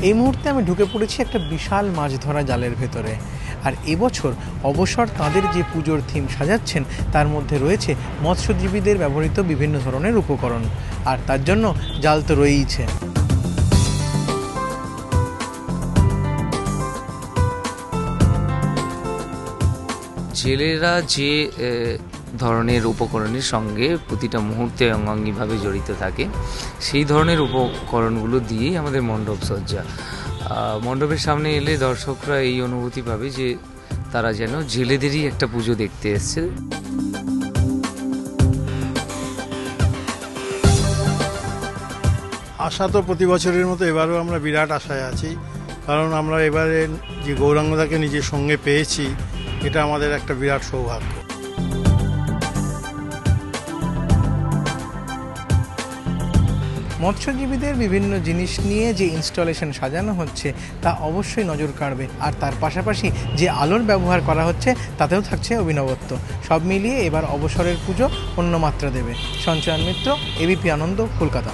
এই মুহূর্তে আমি ঢুকে পড়েছি একটা বিশাল মাছ ধরা জালের ভেতরে। আর এবছর অবসর তাঁদের যে পুজোর থিম সাজাচ্ছেন তার মধ্যে রয়েছে মৎস্যজীবীদের ব্যবহৃত বিভিন্ন ধরনের উপকরণ, আর তার জন্য জাল তো রয়েইছে। জেলেরা যে ধরনের উপকরণের সঙ্গে প্রতিটা মুহূর্তে অঙ্গাঙ্গিভাবে জড়িত থাকে, সেই ধরনের উপকরণগুলো দিয়েই আমাদের মণ্ডপ সজ্জা। মণ্ডপের সামনে এলে দর্শকরা এই অনুভূতি পাবে যে তারা যেন জেলেদেরই একটা পুজো দেখতে এসছে। আশা তো প্রতি বছরের মতো এবারেও আমরা বিরাট আশায় আছি, কারণ আমরা এবারে যে গৌরাঙ্গদাকে নিজের সঙ্গে পেয়েছি, এটা আমাদের একটা বিরাট সৌভাগ্য। মৎস্যজীবীদের বিভিন্ন জিনিস নিয়ে যে ইনস্টলেশন সাজানো হচ্ছে তা অবশ্যই নজর কাড়বে, আর তার পাশাপাশি যে আলোর ব্যবহার করা হচ্ছে তাতেও থাকছে অভিনবত্ব। সব মিলিয়ে এবার অবসরের পুজো অন্য মাত্রা দেবে। সঞ্চয়ন মিত্র, এবিপি আনন্দ, কলকাতা।